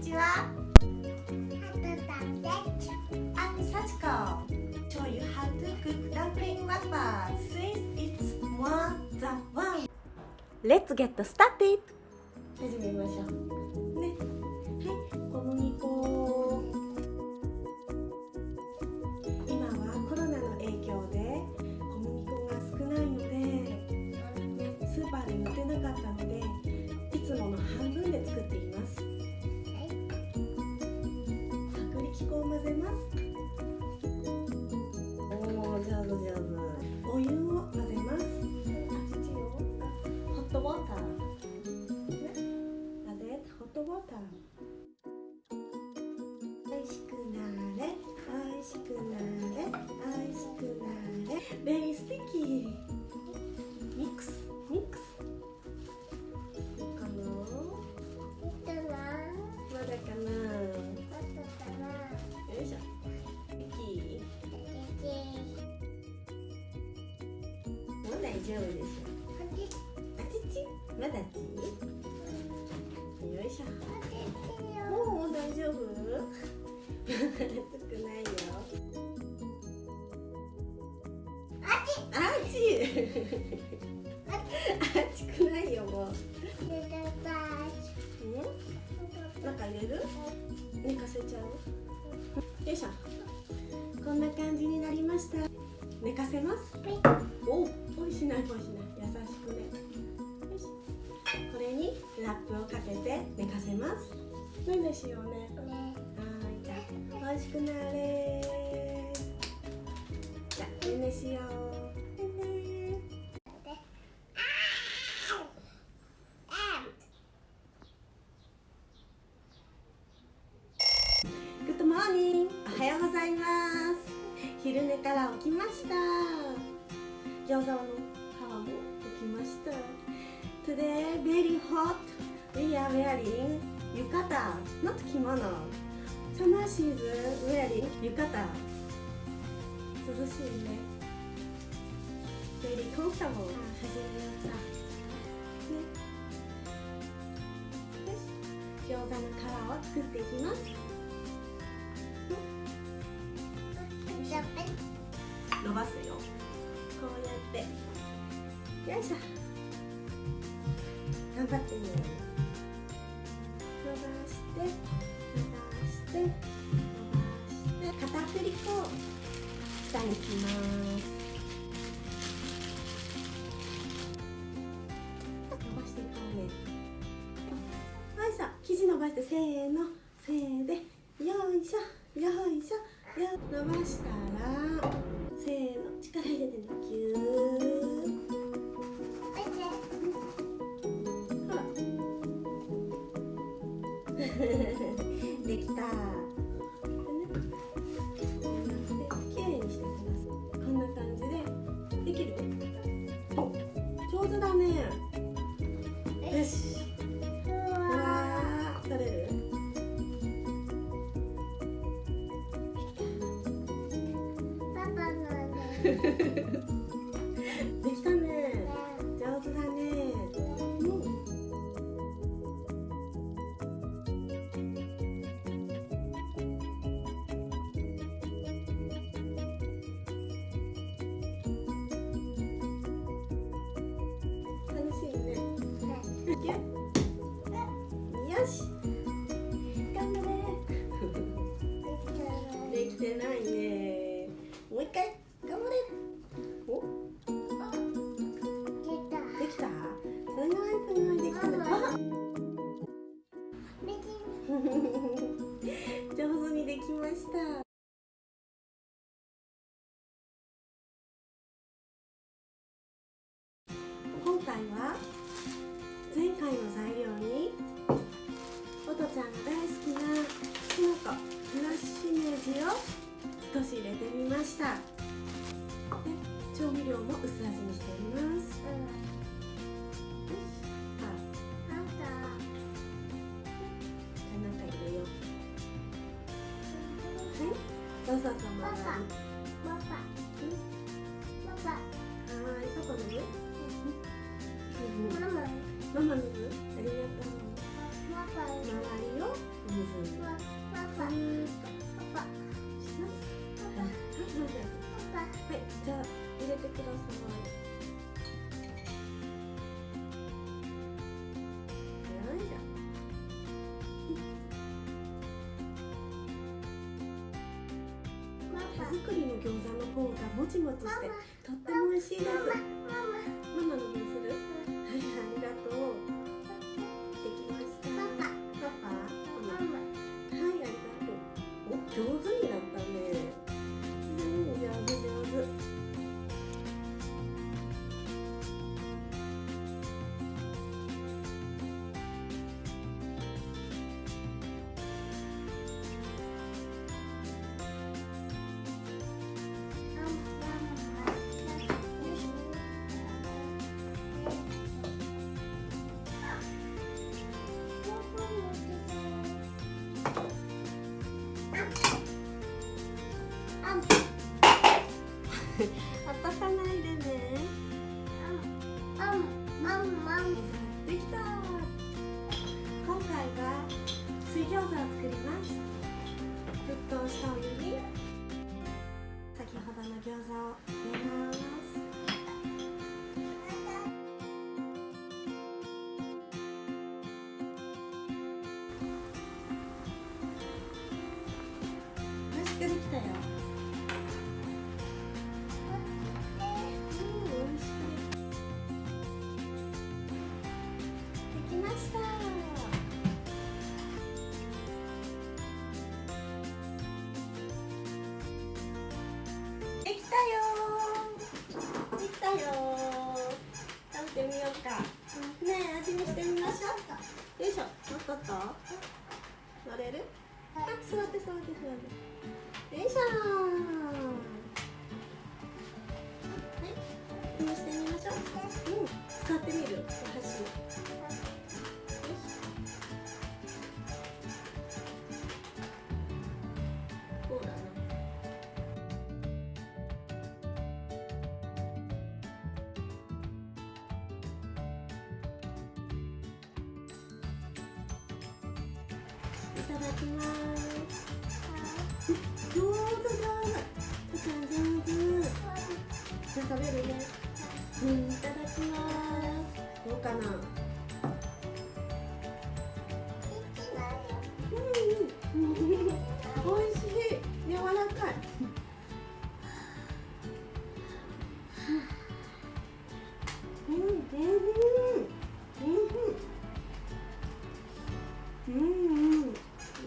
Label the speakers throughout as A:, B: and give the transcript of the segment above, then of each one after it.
A: にちは。I'm Sachiko. Show you how to cook dumpling wrapper since it's more than one. Let's get started. 始めましょう。ね。はい、小麦粉。今はコロナの影響で小麦粉が少ないので、ね、スーパーで売ってなかったので、いつもの半分で作っています。薄力粉を混ぜます。おー、上手上手。お湯を混ぜます。ホットウォーター。ホットウォーター。美味しくなれ、美味しくなれ、美味しくなれ。ベリースティッキー。ミックス、ミックス。いいかな？まだかな？よいしょ。スティッキー。もう大丈夫でしょ。あちち、まだち。よいしょ。もう大丈夫？熱くないよ。あち熱くないよもう。中入れる？寝かせちゃう？よいしょ。こんな感じになりました。寝かせます。お、ポイしないポイしない。優しくね。よし。これにラップをかけて寝かせます。何でしようね。はい、じゃあ美味しくなれ。じゃあねんねしよう。グッドモーニング。おはようございます。昼寝から起きました。餃子の皮も起きました。Today very hot. We are wearing yukata, not kimono. Tamashi is wearing yukata. 涼しいね。Very comfortable. 始めようか。ね。よし。餃子の皮を作っていきます。伸ばすよ。こうやって。よいしょ。頑張ってね。伸ばして伸ばして伸ばして片栗粉を下にきます。伸ばしていこうね。よいしょ。生地伸ばしてせーのせーでよいしょよいしょ。伸ばしたらせーの力入れてね。ギュー。できた。きれいにしてください。こんな感じでできる？上手だね。よし。うわー、取れる？できたね。上手だね。楽しいね。よし。頑張れ。できてないね。もう一回。頑張れ。お。できた。すごいすごいできたね。上手にできました。今回は前回の材料におとちゃんが大好きなきのこフラッシュネジを少し入れてみました。調味料も薄味にしています。中入れよう。はい。そうそうそう。ママ。はい。パパのね。ママのね。ありがとう。周りをお水いじゃん。手作りの餃子の方がもちもちしてとっても美味しいです。ママの分する？はい、ありがとう。できました。パパ？ママ？はい、ありがとう。お、上手になったね。上手。あたかないでね。できた。今回は水餃子を作ります。沸騰したお湯に先ほどの餃子を入れます。美味しくできたよ。できたよ。食べてみようか。ねえ、味見してみましょう。よいしょ。乗れる？あ、座って。よいしょ。はい、味見してみましょう。使ってみる？お箸。こうだね。いただきます。上手。じゃあ食べるね。いただきます。どうかな。おいしい。柔らかい。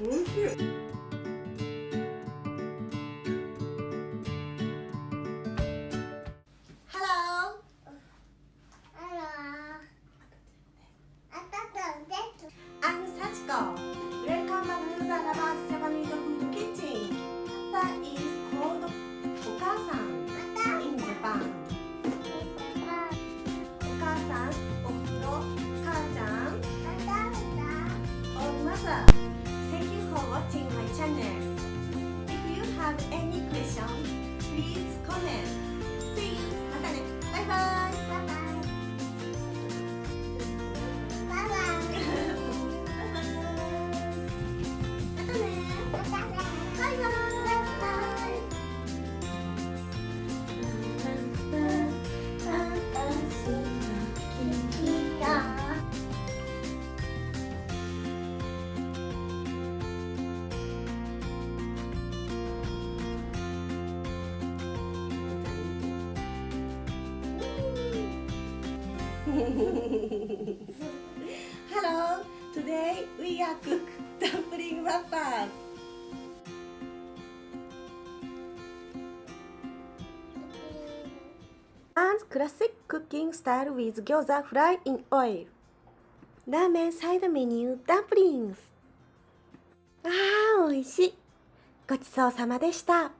A: おいしい。I'm Sachiko. Welcome back to the Lovers Japanese Food Kitchen. That is called Okasan in Japan. Okasan, Ofuro, Kan-chan, or mother. Thank you for watching my channel. If you have any question, please comment. See you. またね。バイバイ。Hello, today we are cook dumpling wrappers. And classic cooking style with gyoza fried in oil. ラーメンサイドメニューダンプリングス。美味しい。ごちそうさまでした。